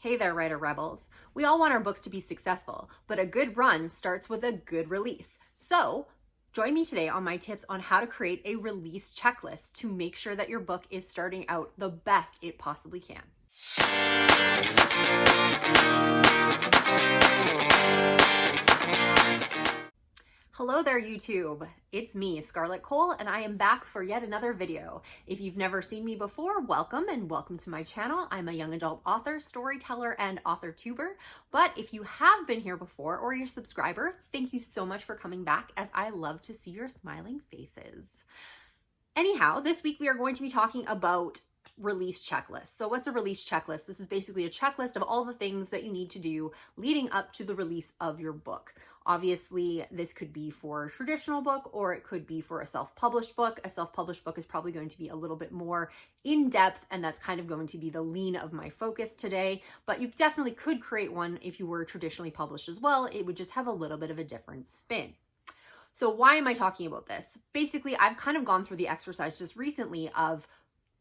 Hey there, writer rebels. We all want our books to be successful, but a good run starts with a good release. So, join me today on my tips on how to create a release checklist to make sure that your book is starting out the best it possibly can. Hello there, YouTube. It's me, Scarlett Kol, and I am back for yet another video. If you've never seen me before, welcome and welcome to my channel. I'm a young adult author, storyteller, and author-tuber. But if you have been here before or you're a subscriber, thank you so much for coming back, as I love to see your smiling faces. Anyhow, this week we are going to be talking about release checklist. So what's a release checklist? This is basically a checklist of all the things that you need to do leading up to the release of your book. Obviously, this could be for a traditional book or it could be for a self-published book. A self-published book is probably going to be a little bit more in-depth, and that's kind of going to be the lean of my focus today. But you definitely could create one if you were traditionally published as well. It would just have a little bit of a different spin. So why am I talking about this? Basically, I've kind of gone through the exercise just recently of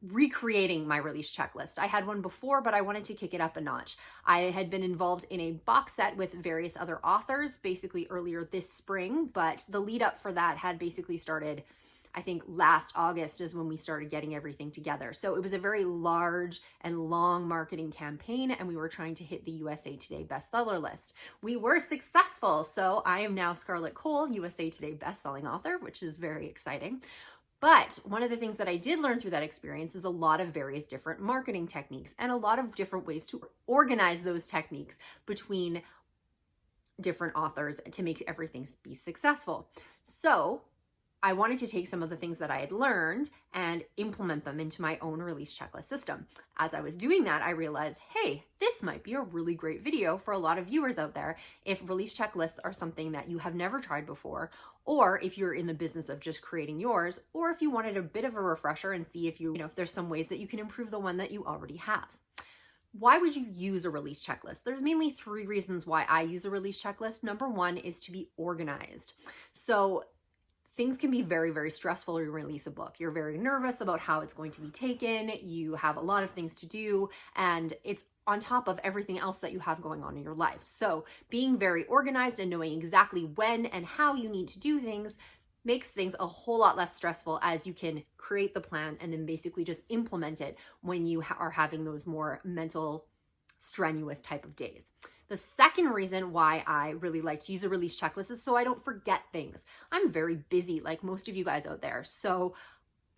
recreating my release checklist. I had one before, but I wanted to kick it up a notch. I had been involved in a box set with various other authors basically earlier this spring, but the lead up for that had basically started, I think last August is when we started getting everything together. So it was a very large and long marketing campaign, and we were trying to hit the USA Today bestseller list. We were successful, so I am now Scarlett Kol, USA Today Bestselling Author, which is very exciting. But one of the things that I did learn through that experience is a lot of various different marketing techniques and a lot of different ways to organize those techniques between different authors to make everything be successful. So I wanted to take some of the things that I had learned and implement them into my own release checklist system. As I was doing that, I realized, hey, this might be a really great video for a lot of viewers out there if release checklists are something that you have never tried before, or if you're in the business of just creating yours, or if you wanted a bit of a refresher and see if if there's some ways that you can improve the one that you already have. Why would you use a release checklist? There's mainly three reasons why I use a release checklist. Number one is to be organized. So things can be very, very stressful when you release a book. You're very nervous about how it's going to be taken. You have a lot of things to do, and it's on top of everything else that you have going on in your life. So being very organized and knowing exactly when and how you need to do things makes things a whole lot less stressful, as you can create the plan and then basically just implement it when you are having those more mental, strenuous type of days. The second reason why I really like to use a release checklist is so I don't forget things. I'm very busy, like most of you guys out there. So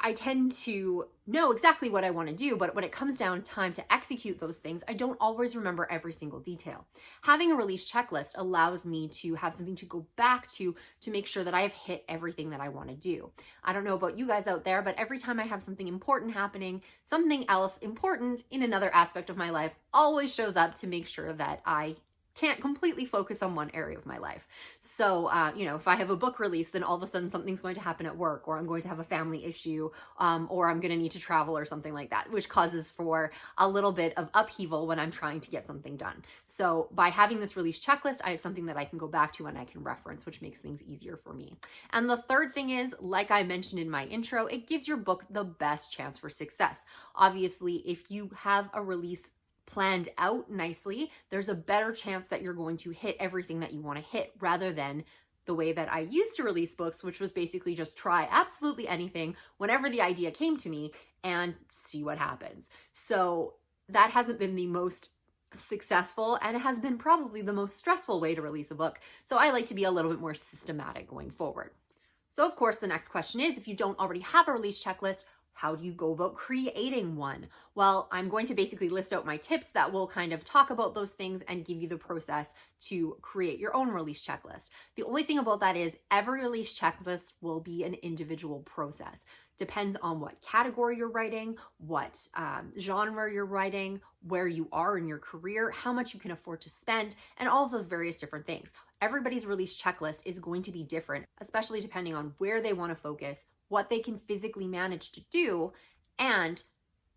I tend to know exactly what I want to do, but when it comes down time to execute those things, I don't always remember every single detail. Having a release checklist allows me to have something to go back to make sure that I have hit everything that I want to do. I don't know about you guys out there, but every time I have something important happening, something else important in another aspect of my life always shows up to make sure that I can't completely focus on one area of my life. So, if I have a book release, then all of a sudden something's going to happen at work, or I'm going to have a family issue, or I'm going to need to travel or something like that, which causes for a little bit of upheaval when I'm trying to get something done. So by having this release checklist, I have something that I can go back to and I can reference, which makes things easier for me. And the third thing is, like I mentioned in my intro, it gives your book the best chance for success. Obviously, if you have a release planned out nicely, there's a better chance that you're going to hit everything that you want to hit, rather than the way that I used to release books, which was basically just try absolutely anything whenever the idea came to me and see what happens. So that hasn't been the most successful, and it has been probably the most stressful way to release a book. So I like to be a little bit more systematic going forward. So of course, the next question is, if you don't already have a release checklist, how do you go about creating one? Well, I'm going to basically list out my tips that will kind of talk about those things and give you the process to create your own release checklist. The only thing about that is every release checklist will be an individual process. Depends on what category you're writing, what genre you're writing, where you are in your career, how much you can afford to spend, and all of those various different things. Everybody's release checklist is going to be different, especially depending on where they want to focus, what they can physically manage to do, and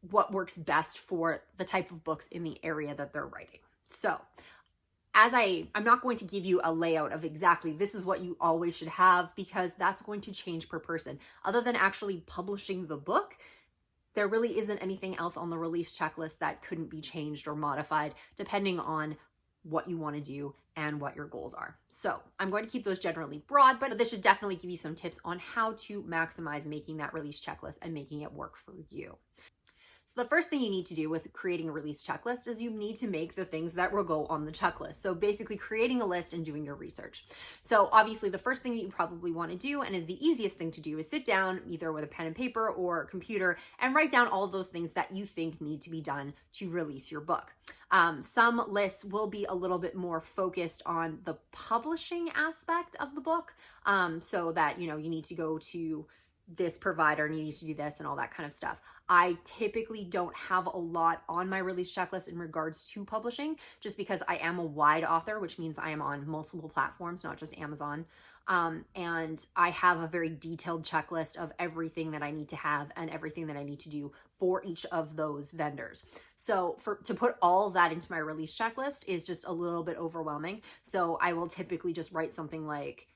what works best for the type of books in the area that they're writing. So I'm not going to give you a layout of exactly this is what you always should have, because that's going to change per person. Other than actually publishing the book, there really isn't anything else on the release checklist that couldn't be changed or modified depending on what you want to do and what your goals are. So I'm going to keep those generally broad, but this should definitely give you some tips on how to maximize making that release checklist and making it work for you. So the first thing you need to do with creating a release checklist is you need to make the things that will go on the checklist. So basically creating a list and doing your research. So obviously the first thing that you probably want to do, and is the easiest thing to do, is sit down either with a pen and paper or a computer and write down all of those things that you think need to be done to release your book. Some lists will be a little bit more focused on the publishing aspect of the book, so that, you need to go to this provider and you need to do this and all that kind of stuff. I typically don't have a lot on my release checklist in regards to publishing, just because I am a wide author, which means I am on multiple platforms, not just Amazon. And I have a very detailed checklist of everything that I need to have and everything that I need to do for each of those vendors. So to put all that into my release checklist is just a little bit overwhelming. So I will typically just write something like,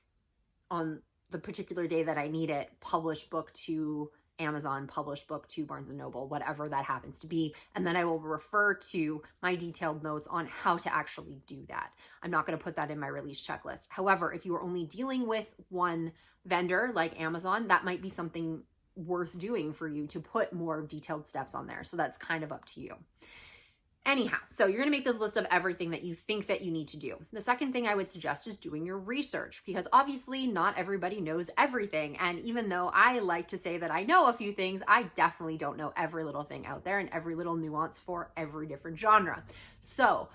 on the particular day that I need it, publish book to Amazon, publish book to Barnes & Noble, whatever that happens to be. And then I will refer to my detailed notes on how to actually do that. I'm not going to put that in my release checklist. However, if you are only dealing with one vendor like Amazon, that might be something worth doing for you to put more detailed steps on there. So that's kind of up to you. Anyhow, so you're going to make this list of everything that you think that you need to do. The second thing I would suggest is doing your research, because obviously not everybody knows everything. And even though I like to say that I know a few things, I definitely don't know every little thing out there and every little nuance for every different genre. So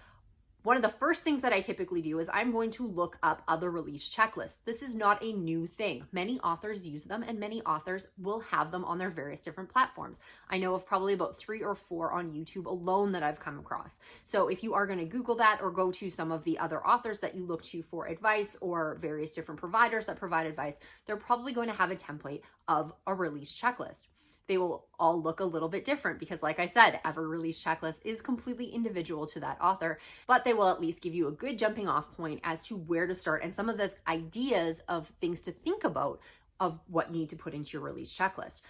one of the first things that I typically do is I'm going to look up other release checklists. This is not a new thing. Many authors use them and many authors will have them on their various different platforms. I know of probably about 3 or 4 on YouTube alone that I've come across. So if you are going to Google that or go to some of the other authors that you look to for advice or various different providers that provide advice, they're probably going to have a template of a release checklist. They will all look a little bit different because, like I said, every release checklist is completely individual to that author, but they will at least give you a good jumping off point as to where to start and some of the ideas of things to think about of what you need to put into your release checklist.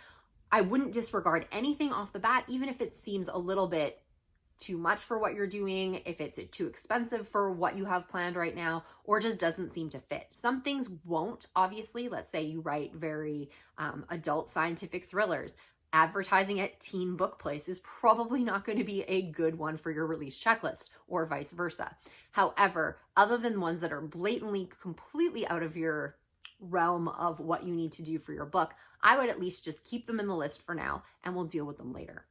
I wouldn't disregard anything off the bat, even if it seems a little bit too much for what you're doing, if it's too expensive for what you have planned right now, or just doesn't seem to fit. Some things won't, obviously. Let's say you write very adult scientific thrillers. Advertising at teen book place is probably not going to be a good one for your release checklist, or vice versa. However, other than ones that are blatantly, completely out of your realm of what you need to do for your book, I would at least just keep them in the list for now and we'll deal with them later.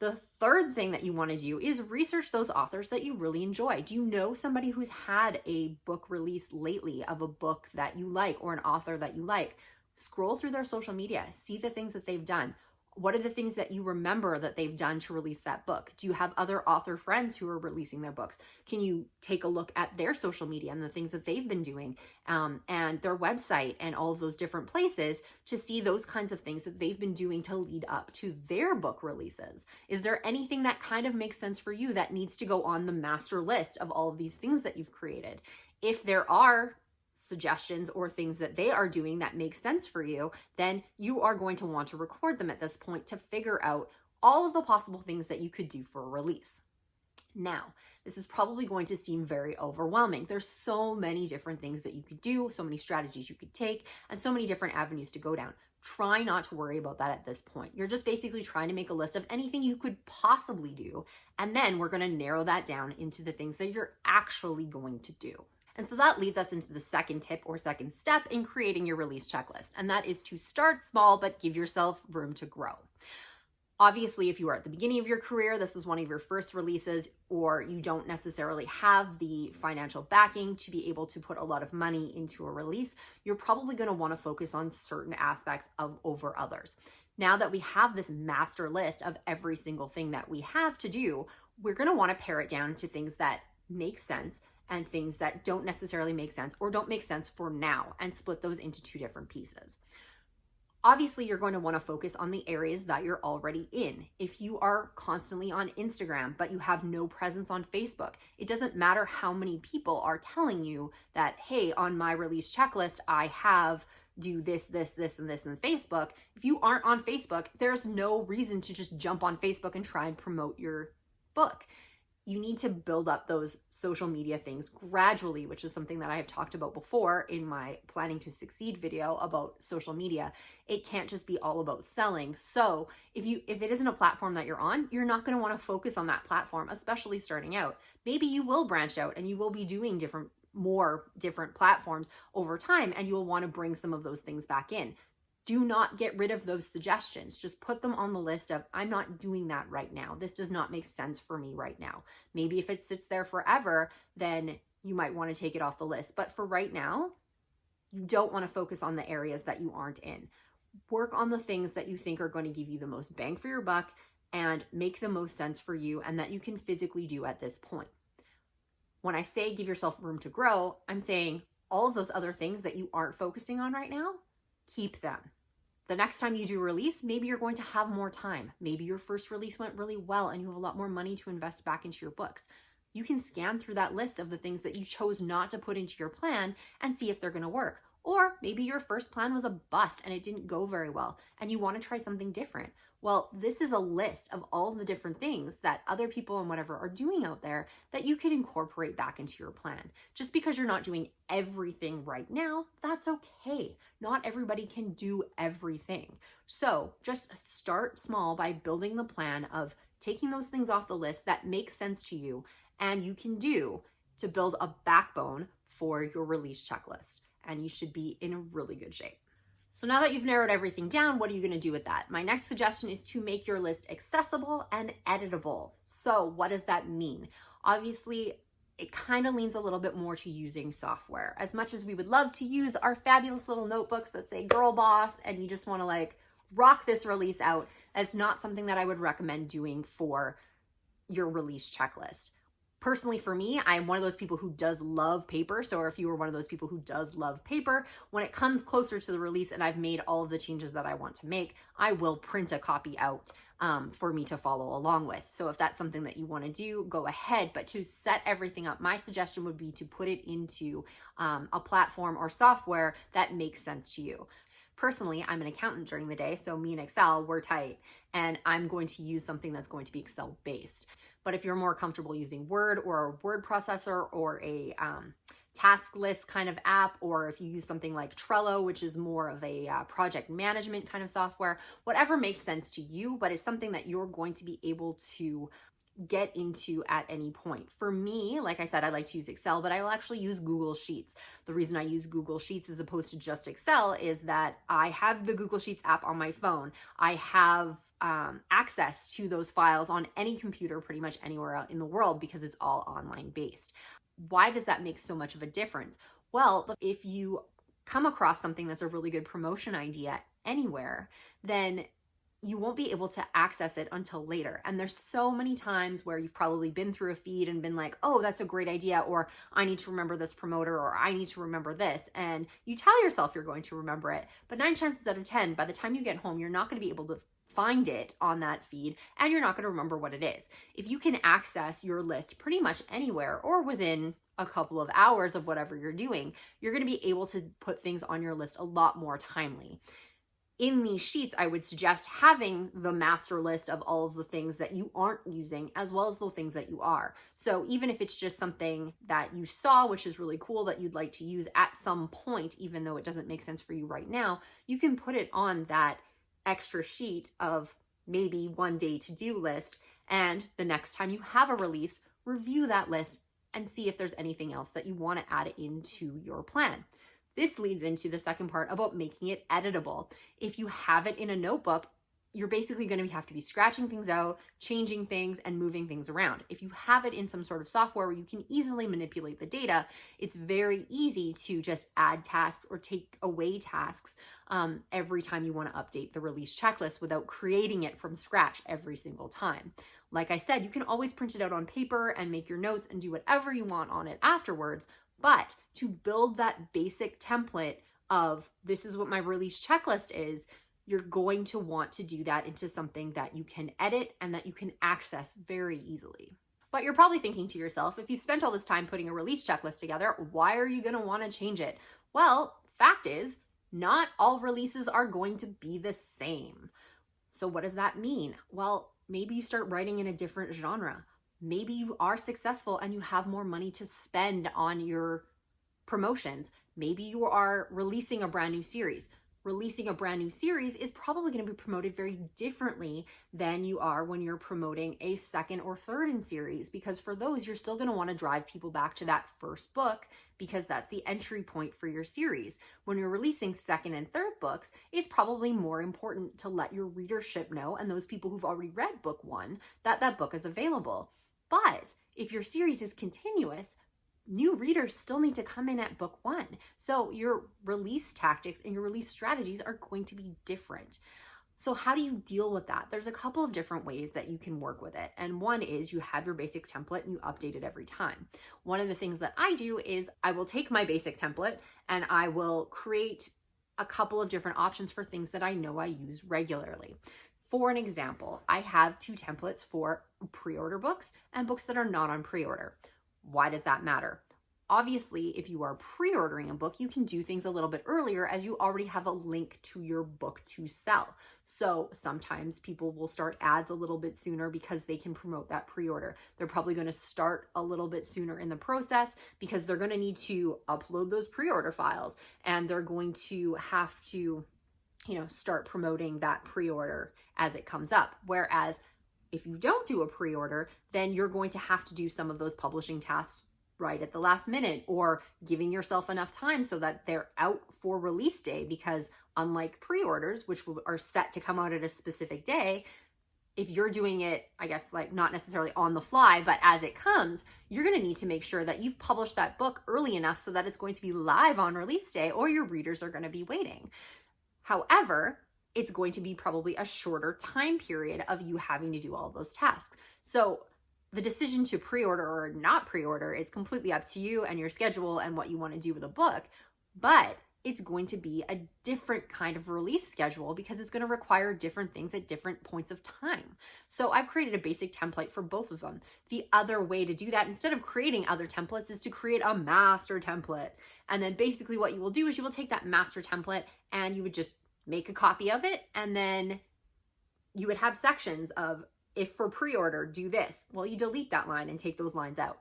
The third thing that you want to do is research those authors that you really enjoy. Do you know somebody who's had a book release lately of a book that you like or an author that you like? Scroll through their social media, see the things that they've done. What are the things that you remember that they've done to release that book? Do you have other author friends who are releasing their books? Can you take a look at their social media and the things that they've been doing, and their website and all of those different places to see those kinds of things that they've been doing to lead up to their book releases? Is there anything that kind of makes sense for you that needs to go on the master list of all of these things that you've created? If there are suggestions or things that they are doing that make sense for you, then you are going to want to record them at this point to figure out all of the possible things that you could do for a release. Now, this is probably going to seem very overwhelming. There's so many different things that you could do, so many strategies you could take, and so many different avenues to go down. Try not to worry about that at this point. You're just basically trying to make a list of anything you could possibly do, and then we're going to narrow that down into the things that you're actually going to do. And so that leads us into the second tip or second step in creating your release checklist. And that is to start small, but give yourself room to grow. Obviously, if you are at the beginning of your career, this is one of your first releases, or you don't necessarily have the financial backing to be able to put a lot of money into a release, you're probably going to want to focus on certain aspects over others. Now that we have this master list of every single thing that we have to do, we're going to want to pare it down to things that make sense and things that don't necessarily make sense or don't make sense for now, and split those into 2 different pieces. Obviously, you're going to want to focus on the areas that you're already in. If you are constantly on Instagram, but you have no presence on Facebook, it doesn't matter how many people are telling you that, hey, on my release checklist, I have do this, this, this, and this in Facebook. If you aren't on Facebook, there's no reason to just jump on Facebook and try and promote your book. You need to build up those social media things gradually, which is something that I have talked about before in my Planning to Succeed video about social media. It can't just be all about selling. So if it isn't a platform that you're on, you're not going to want to focus on that platform, especially starting out. Maybe you will branch out and you will be doing more different platforms over time, and you will want to bring some of those things back in. Do not get rid of those suggestions. Just put them on the list of, I'm not doing that right now. This does not make sense for me right now. Maybe if it sits there forever, then you might want to take it off the list. But for right now, you don't want to focus on the areas that you aren't in. Work on the things that you think are going to give you the most bang for your buck and make the most sense for you and that you can physically do at this point. When I say give yourself room to grow, I'm saying all of those other things that you aren't focusing on right now, keep them. The next time you do a release, maybe you're going to have more time. Maybe your first release went really well and you have a lot more money to invest back into your books. You can scan through that list of the things that you chose not to put into your plan and see if they're going to work. Or maybe your first plan was a bust and it didn't go very well and you want to try something different. Well, this is a list of all the different things that other people and whatever are doing out there that you can incorporate back into your plan. Just because you're not doing everything right now, that's okay. Not everybody can do everything. So just start small by building the plan of taking those things off the list that make sense to you and you can do to build a backbone for your release checklist. And you should be in a really good shape. So now that you've narrowed everything down, what are you going to do with that? My next suggestion is to make your list accessible and editable. So what does that mean? Obviously, it kind of leans a little bit more to using software. As much as we would love to use our fabulous little notebooks that say girl boss and you just want to like rock this release out, that's not something that I would recommend doing for your release checklist. Personally, for me, I'm one of those people who does love paper. So if you were one of those people who does love paper, when it comes closer to the release and I've made all of the changes that I want to make, I will print a copy out for me to follow along with. So if that's something that you want to do, go ahead. But to set everything up, my suggestion would be to put it into a platform or software that makes sense to you. Personally, I'm an accountant during the day, so me and Excel, we're tight, and I'm going to use something that's going to be Excel based. But if you're more comfortable using Word or a word processor or a task list kind of app, or if you use something like Trello, which is more of a project management kind of software, whatever makes sense to you, but it's something that you're going to be able to get into at any point. For me, like I said, I like to use Excel, but I will actually use Google Sheets. The reason I use Google Sheets as opposed to just Excel is that I have the Google Sheets app on my phone. I have access to those files on any computer pretty much anywhere out in the world because it's all online based. Why does that make so much of a difference? Well, if you come across something that's a really good promotion idea anywhere, then you won't be able to access it until later. And there's so many times where you've probably been through a feed and been like, oh, that's a great idea, or I need to remember this promoter, or I need to remember this. And you tell yourself you're going to remember it, but 9 chances out of 10, by the time you get home, you're not going to be able to find it on that feed and you're not going to remember what it is. If you can access your list pretty much anywhere or within a couple of hours of whatever you're doing, you're going to be able to put things on your list a lot more timely. In these sheets, I would suggest having the master list of all of the things that you aren't using as well as the things that you are. So even if it's just something that you saw, which is really cool, that you'd like to use at some point, even though it doesn't make sense for you right now, you can put it on that extra sheet of maybe one day to-do list. And the next time you have a release, review that list and see if there's anything else that you want to add into your plan. This leads into the second part about making it editable. If you have it in a notebook, you're basically going to have to be scratching things out, changing things, and moving things around. If you have it in some sort of software where you can easily manipulate the data, it's very easy to just add tasks or take away tasks every time you want to update the release checklist without creating it from scratch every single time. Like I said, you can always print it out on paper and make your notes and do whatever you want on it afterwards, but to build that basic template of this is what my release checklist is, you're going to want to do that into something that you can edit and that you can access very easily. But you're probably thinking to yourself, if you spent all this time putting a release checklist together, why are you going to want to change it? Well, fact is, Not all releases are going to be the same. So what does that mean? Well, maybe you start writing in a different genre. Maybe you are successful and you have more money to spend on your promotions. Maybe you are releasing a brand new series. Releasing a brand new series is probably going to be promoted very differently than you are when you're promoting a second or third in series, because for those, you're still going to want to drive people back to that first book because that's the entry point for your series. When you're releasing second and third books, it's probably more important to let your readership know and those people who've already read book one that that book is available. But if your series is continuous, new readers still need to come in at book one. So your release tactics and your release strategies are going to be different. So how do you deal with that? There's a couple of different ways that you can work with it. And one is you have your basic template and you update it every time. One of the things that I do is I will take my basic template and I will create a couple of different options for things that I know I use regularly. For an example, I have 2 templates for pre-order books and books that are not on pre-order. Why does that matter? Obviously, if you are pre-ordering a book, you can do things a little bit earlier as you already have a link to your book to sell. So sometimes people will start ads a little bit sooner because they can promote that pre-order. They're probably going to start a little bit sooner in the process because they're going to need to upload those pre-order files and they're going to have to, start promoting that pre-order as it comes up. Whereas if you don't do a pre-order, then you're going to have to do some of those publishing tasks right at the last minute or giving yourself enough time so that they're out for release day, because unlike pre-orders, which are set to come out at a specific day, if you're doing it, I guess, like not necessarily on the fly, but as it comes, you're going to need to make sure that you've published that book early enough so that it's going to be live on release day or your readers are going to be waiting. However, it's going to be probably a shorter time period of you having to do all those tasks. So the decision to pre-order or not pre-order is completely up to you and your schedule and what you want to do with a book, but it's going to be a different kind of release schedule because it's going to require different things at different points of time. So I've created a basic template for both of them. The other way to do that, instead of creating other templates, is to create a master template. And then basically what you will do is you will take that master template and you would just make a copy of it, and then you would have sections of, if for pre-order, do this. Well, you delete that line and take those lines out.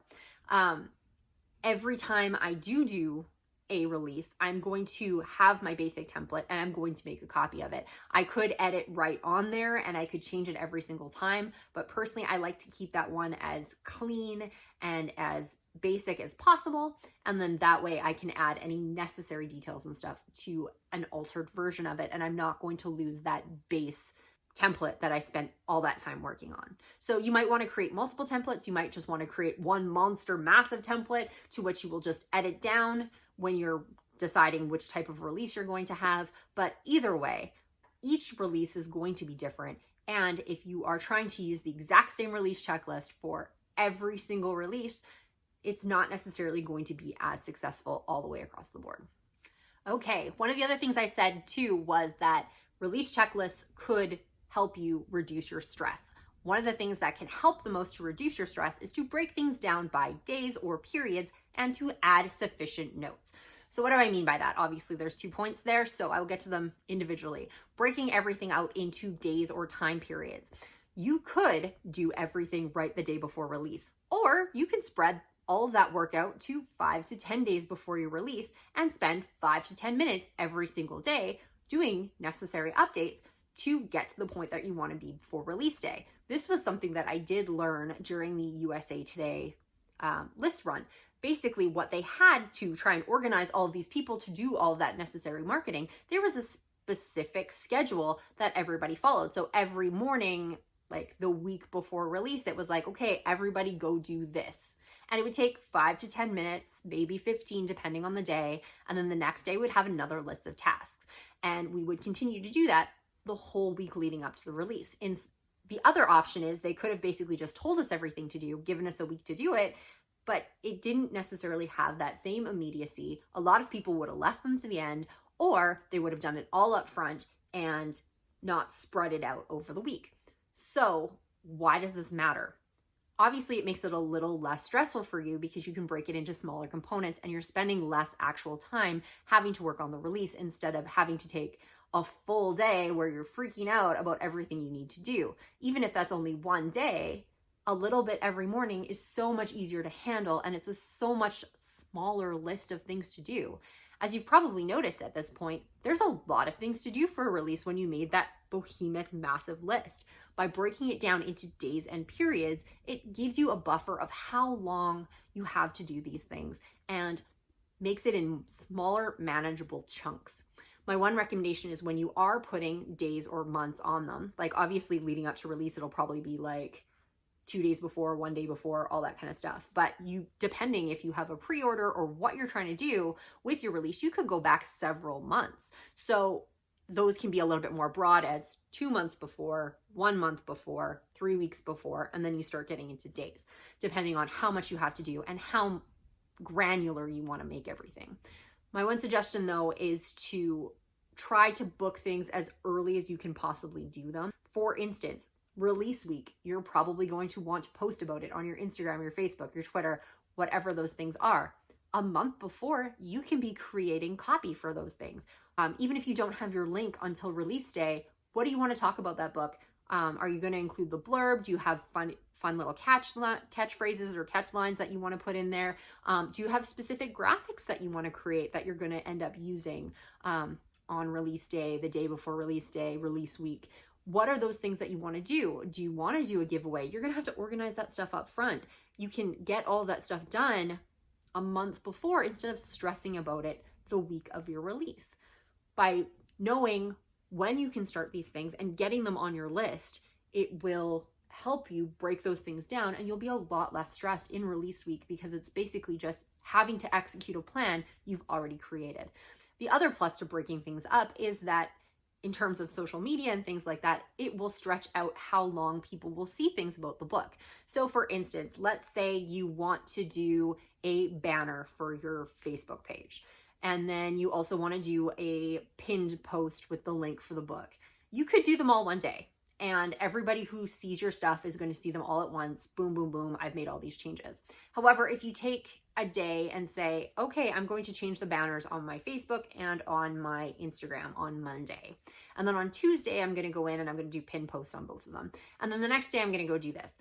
Every time I do a release, I'm going to have my basic template and I'm going to make a copy of it. I could edit right on there and I could change it every single time, but personally, I like to keep that one as clean and as basic as possible. And then that way I can add any necessary details and stuff to an altered version of it. And I'm not going to lose that base template that I spent all that time working on. So you might want to create multiple templates. You might just want to create one monster massive template to which you will just edit down when you're deciding which type of release you're going to have. But either way, each release is going to be different. And if you are trying to use the exact same release checklist for every single release, it's not necessarily going to be as successful all the way across the board. Okay, one of the other things I said too was that release checklists could help you reduce your stress. One of the things that can help the most to reduce your stress is to break things down by days or periods and to add sufficient notes. So what do I mean by that? Obviously, there's 2 points there, so I'll get to them individually. Breaking everything out into days or time periods. You could do everything right the day before release, or you can spread all of that work out to 5 to 10 days before your release and spend 5 to 10 minutes every single day doing necessary updates to get to the point that you want to be for release day. This was something that I did learn during the USA Today list run. Basically, what they had to try and organize all of these people to do all of that necessary marketing, there was a specific schedule that everybody followed. So every morning, like the week before release, it was like, okay, everybody go do this. And it would take 5 to 10 minutes, maybe 15, depending on the day. And then the next day we'd have another list of tasks. And we would continue to do that the whole week leading up to the release. And the other option is they could have basically just told us everything to do, given us a week to do it, but it didn't necessarily have that same immediacy. A lot of people would have left them to the end, or they would have done it all up front and not spread it out over the week. So why does this matter? Obviously, it makes it a little less stressful for you because you can break it into smaller components and you're spending less actual time having to work on the release instead of having to take a full day where you're freaking out about everything you need to do. Even if that's only one day, a little bit every morning is so much easier to handle, and it's a so much smaller list of things to do. As you've probably noticed at this point, there's a lot of things to do for a release when you made that behemoth massive list. By breaking it down into days and periods, it gives you a buffer of how long you have to do these things and makes it in smaller, manageable chunks. My one recommendation is when you are putting days or months on them, like obviously leading up to release, it'll probably be like 2 days before, 1 day before, all that kind of stuff. But you, depending if you have a pre-order or what you're trying to do with your release, you could go back several months. So those can be a little bit more broad as 2 months before, 1 month before, 3 weeks before, and then you start getting into days, depending on how much you have to do and how granular you want to make everything. My one suggestion though is to try to book things as early as you can possibly do them. For instance, release week, you're probably going to want to post about it on your Instagram, your Facebook, your Twitter, whatever those things are. A month before, you can be creating copy for those things. Even if you don't have your link until release day, what do you want to talk about that book? Are you going to include the blurb? Do you have fun little catchphrases or catch lines that you want to put in there? Do you have specific graphics that you want to create that you're going to end up using on release day, the day before release day, release week? What are those things that you want to do? Do you want to do a giveaway? You're going to have to organize that stuff up front. You can get all that stuff done a month before instead of stressing about it the week of your release. By knowing when you can start these things and getting them on your list, it will help you break those things down, and you'll be a lot less stressed in release week because it's basically just having to execute a plan you've already created. The other plus to breaking things up is that in terms of social media and things like that, it will stretch out how long people will see things about the book. So for instance, let's say you want to do a banner for your Facebook page, and then you also want to do a pinned post with the link for the book. You could do them all one day, and everybody who sees your stuff is going to see them all at once. Boom, boom, boom, I've made all these changes. However, if you take a day and say, okay, I'm going to change the banners on my Facebook and on my Instagram on Monday. And then on Tuesday, I'm going to go in and I'm going to do pin posts on both of them. And then the next day, I'm going to go do this.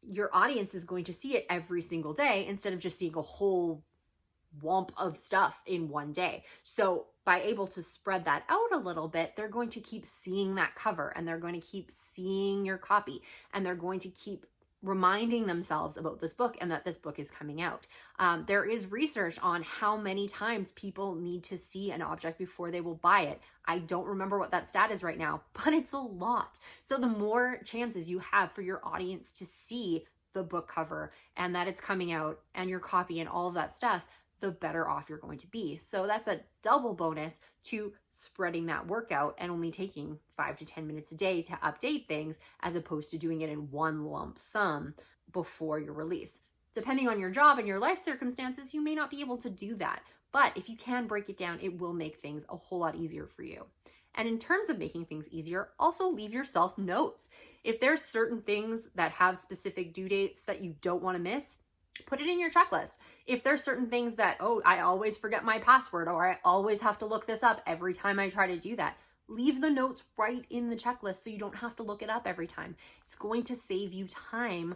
Your audience is going to see it every single day instead of just seeing a whole whomp of stuff in one day. So by able to spread that out a little bit, they're going to keep seeing that cover, and they're going to keep seeing your copy, and they're going to keep reminding themselves about this book and that this book is coming out. There is research on how many times people need to see an object before they will buy it. I don't remember what that stat is right now, but it's a lot. So the more chances you have for your audience to see the book cover and that it's coming out and your copy and all of that stuff, the better off you're going to be. So that's a double bonus to spreading that workout and only taking 5 to 10 minutes a day to update things, as opposed to doing it in one lump sum before your release. Depending on your job and your life circumstances, you may not be able to do that. But if you can break it down, it will make things a whole lot easier for you. And in terms of making things easier, also leave yourself notes. If there's certain things that have specific due dates that you don't want to miss, put it in your checklist. If there's certain things that, oh, I always forget my password, or I always have to look this up every time I try to do that, leave the notes right in the checklist so you don't have to look it up every time. It's going to save you time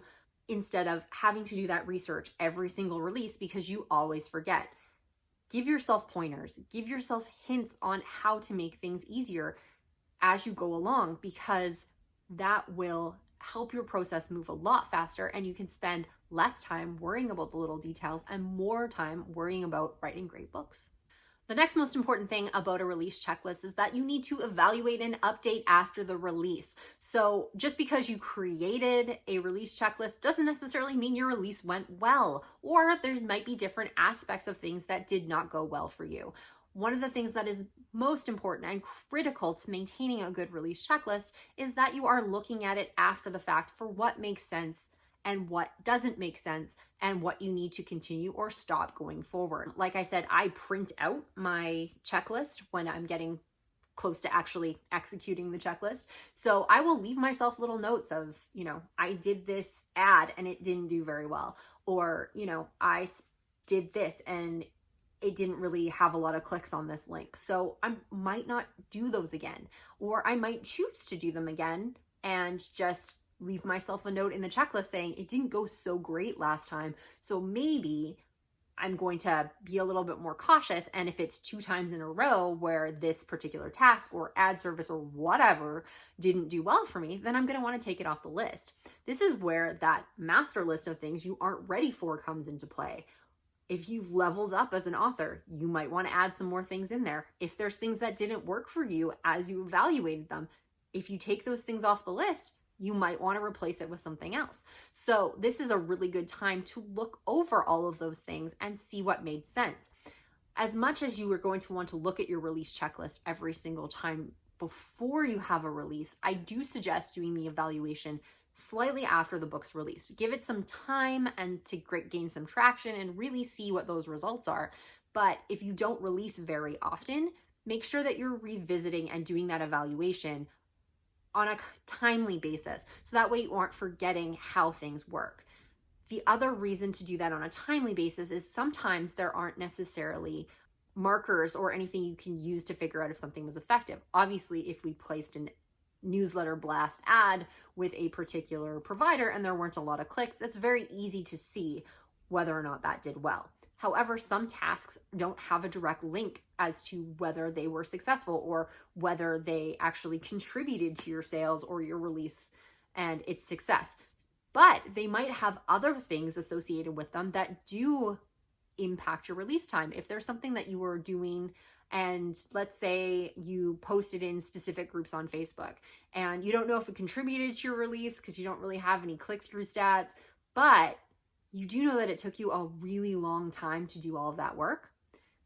instead of having to do that research every single release because you always forget. Give yourself pointers, give yourself hints on how to make things easier as you go along, because that will help your process move a lot faster, and you can spend less time worrying about the little details and more time worrying about writing great books. The next most important thing about a release checklist is that you need to evaluate and update after the release. So just because you created a release checklist doesn't necessarily mean your release went well, or there might be different aspects of things that did not go well for you. One of the things that is most important and critical to maintaining a good release checklist is that you are looking at it after the fact for what makes sense and what doesn't make sense, and what you need to continue or stop going forward. Like I said, I print out my checklist when I'm getting close to actually executing the checklist. So I will leave myself little notes of, I did this ad and it didn't do very well. Or, I did this and it didn't really have a lot of clicks on this link. So I might not do those again. Or I might choose to do them again and just leave myself a note in the checklist saying it didn't go so great last time. So maybe I'm going to be a little bit more cautious. And if it's 2 times in a row where this particular task or ad service or whatever didn't do well for me, then I'm going to want to take it off the list. This is where that master list of things you aren't ready for comes into play. If you've leveled up as an author, you might want to add some more things in there. If there's things that didn't work for you as you evaluated them, if you take those things off the list, you might want to replace it with something else. So this is a really good time to look over all of those things and see what made sense. As much as you are going to want to look at your release checklist every single time before you have a release, I do suggest doing the evaluation slightly after the book's released. Give it some time and to gain some traction and really see what those results are. But if you don't release very often, make sure that you're revisiting and doing that evaluation on a timely basis. So that way you aren't forgetting how things work. The other reason to do that on a timely basis is sometimes there aren't necessarily markers or anything you can use to figure out if something was effective. Obviously, if we placed a newsletter blast ad with a particular provider and there weren't a lot of clicks, it's very easy to see whether or not that did well. However, some tasks don't have a direct link as to whether they were successful or whether they actually contributed to your sales or your release and its success. But they might have other things associated with them that do impact your release time. If there's something that you were doing and let's say you posted in specific groups on Facebook and you don't know if it contributed to your release because you don't really have any click-through stats, but you do know that it took you a really long time to do all of that work.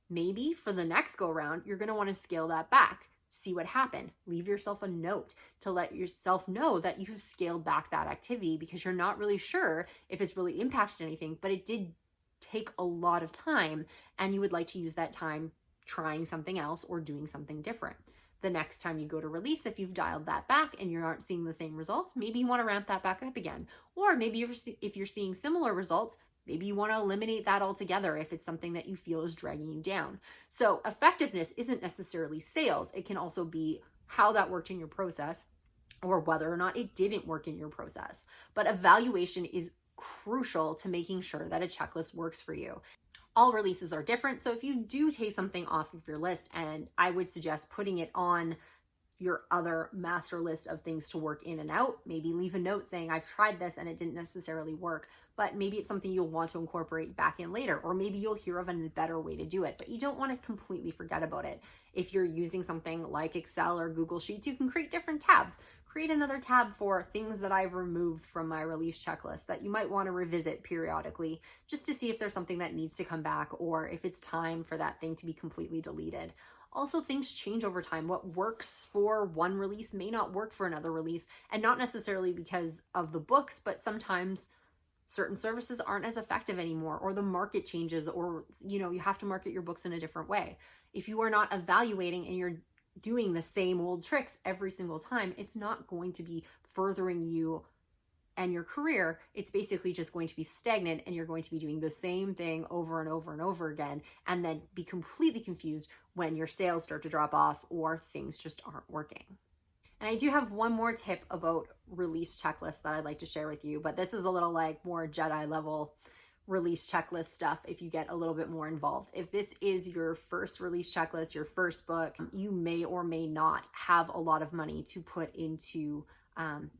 Maybe for the next go around, you're going to want to scale that back. See what happened. Leave yourself a note to let yourself know that you've scaled back that activity because you're not really sure if it's really impacted anything, but it did take a lot of time and you would like to use that time trying something else or doing something different. The next time you go to release, if you've dialed that back and you aren't seeing the same results, maybe you want to ramp that back up again. Or maybe if you're seeing similar results, maybe you want to eliminate that altogether if it's something that you feel is dragging you down. So effectiveness isn't necessarily sales. It can also be how that worked in your process or whether or not it didn't work in your process. But evaluation is crucial to making sure that a checklist works for you. All releases are different. So if you do take something off of your list, and I would suggest putting it on your other master list of things to work in and out, maybe leave a note saying, I've tried this and it didn't necessarily work, but maybe it's something you'll want to incorporate back in later, or maybe you'll hear of a better way to do it, but you don't want to completely forget about it. If you're using something like Excel or Google Sheets, you can create different tabs. Create another tab for things that I've removed from my release checklist that you might want to revisit periodically just to see if there's something that needs to come back or if it's time for that thing to be completely deleted. Also, things change over time. What works for one release may not work for another release, and not necessarily because of the books, but sometimes certain services aren't as effective anymore, or the market changes, or you have to market your books in a different way. If you are not evaluating and you're doing the same old tricks every single time, it's not going to be furthering you and your career. It's basically just going to be stagnant and you're going to be doing the same thing over and over and over again, and then be completely confused when your sales start to drop off or things just aren't working. And I do have one more tip about release checklists that I'd like to share with you, but this is a little like more Jedi level release checklist stuff if you get a little bit more involved. If this is your first release checklist, your first book, you may or may not have a lot of money to put into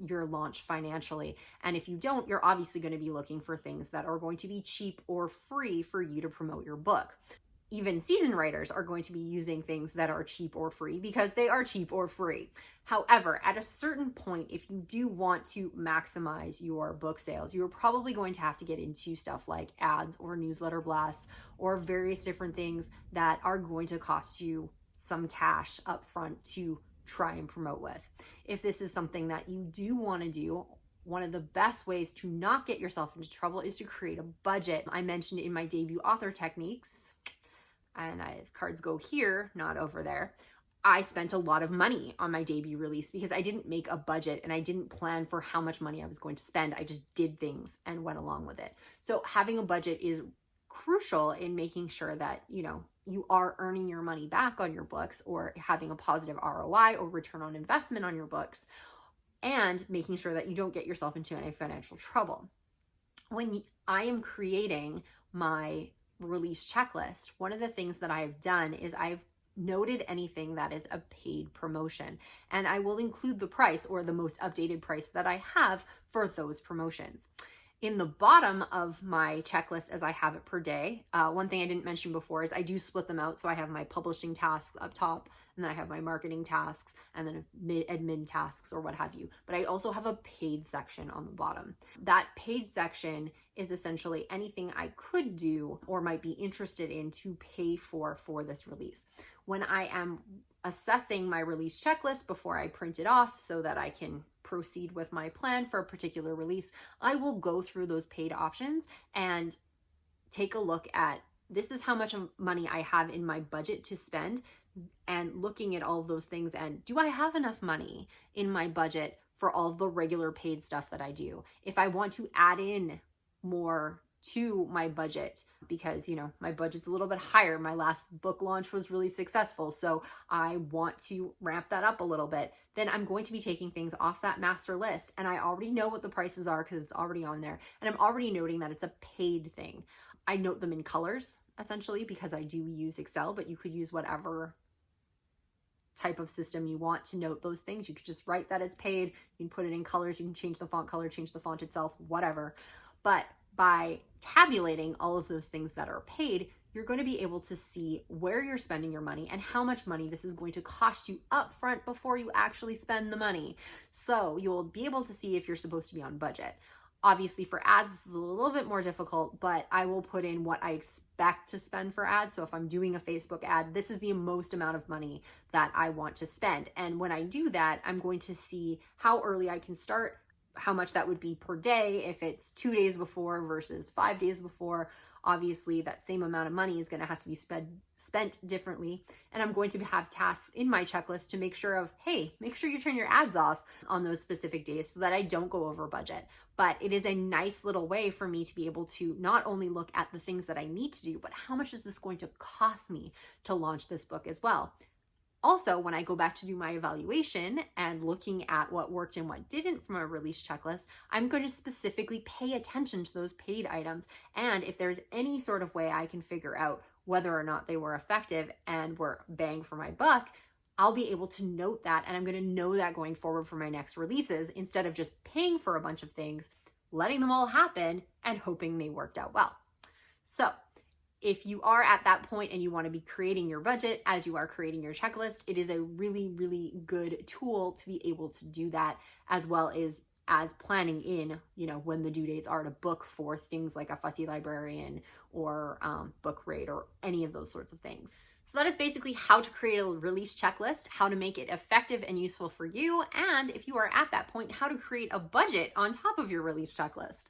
your launch financially. And if you don't, you're obviously going to be looking for things that are going to be cheap or free for you to promote your book. Even seasoned writers are going to be using things that are cheap or free because they are cheap or free. However, at a certain point, if you do want to maximize your book sales, you're probably going to have to get into stuff like ads or newsletter blasts or various different things that are going to cost you some cash up front to try and promote with. If this is something that you do want to do, one of the best ways to not get yourself into trouble is to create a budget. I mentioned in my debut author techniques, and cards go here, not over there. I spent a lot of money on my debut release because I didn't make a budget and I didn't plan for how much money I was going to spend. I just did things and went along with it. So having a budget is crucial in making sure that, you are earning your money back on your books, or having a positive ROI or return on investment on your books, and making sure that you don't get yourself into any financial trouble. When I am creating my release checklist, one of the things that I've done is I've noted anything that is a paid promotion, and I will include the price or the most updated price that I have for those promotions. In the bottom of my checklist, as I have it per day, one thing I didn't mention before is I do split them out. So I have my publishing tasks up top, and then I have my marketing tasks, and then admin tasks or what have you. But I also have a paid section on the bottom. That paid section is essentially anything I could do or might be interested in to pay for this release. When I am assessing my release checklist before I print it off so that I can proceed with my plan for a particular release, I will go through those paid options and take a look at, this is how much money I have in my budget to spend, and looking at all of those things, and do I have enough money in my budget for all the regular paid stuff that I do? If I want to add in more to my budget, because my budget's a little bit higher, my last book launch was really successful, so I want to ramp that up a little bit, then I'm going to be taking things off that master list, and I already know what the prices are because it's already on there, and I'm already noting that it's a paid thing. I note them in colors essentially because I do use Excel, but you could use whatever type of system you want to note those things. You could just write that it's paid, you can put it in colors, you can change the font color, change the font itself, whatever. But by tabulating all of those things that are paid, you're going to be able to see where you're spending your money and how much money this is going to cost you up front before you actually spend the money. So you'll be able to see if you're supposed to be on budget. Obviously for ads, this is a little bit more difficult, but I will put in what I expect to spend for ads. So if I'm doing a Facebook ad, this is the most amount of money that I want to spend. And when I do that, I'm going to see how early I can start, how much that would be per day. If it's 2 days before versus 5 days before, obviously that same amount of money is going to have to be spent differently. And I'm going to have tasks in my checklist to make sure of, hey, make sure you turn your ads off on those specific days so that I don't go over budget. But it is a nice little way for me to be able to not only look at the things that I need to do, but how much is this going to cost me to launch this book as well. Also, when I go back to do my evaluation and looking at what worked and what didn't from a release checklist, I'm going to specifically pay attention to those paid items. And if there's any sort of way I can figure out whether or not they were effective and were bang for my buck, I'll be able to note that, and I'm going to know that going forward for my next releases, instead of just paying for a bunch of things, letting them all happen and hoping they worked out well. So if you are at that point and you want to be creating your budget as you are creating your checklist, it is a really, really good tool to be able to do that, as well as planning in, when the due dates are to book for things like a Fussy Librarian or Book Rate or any of those sorts of things. So that is basically how to create a release checklist, how to make it effective and useful for you, and if you are at that point, how to create a budget on top of your release checklist.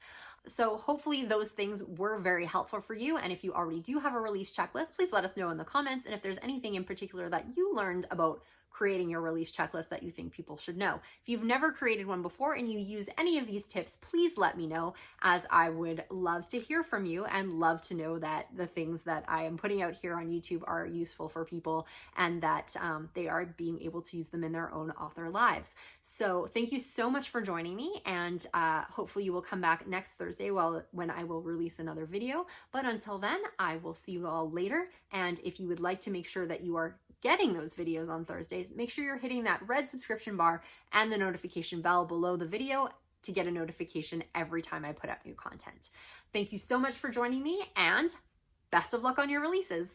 So hopefully those things were very helpful for you. And if you already do have a release checklist, please let us know in the comments. And if there's anything in particular that you learned about creating your release checklist that you think people should know. If you've never created one before and you use any of these tips, please let me know, as I would love to hear from you and love to know that the things that I am putting out here on YouTube are useful for people and that they are being able to use them in their own author lives. So thank you so much for joining me, and hopefully you will come back next Thursday when I will release another video. But until then, I will see you all later. And if you would like to make sure that you are getting those videos on Thursdays, make sure you're hitting that red subscription bar and the notification bell below the video to get a notification every time I put out new content. Thank you so much for joining me, and best of luck on your releases.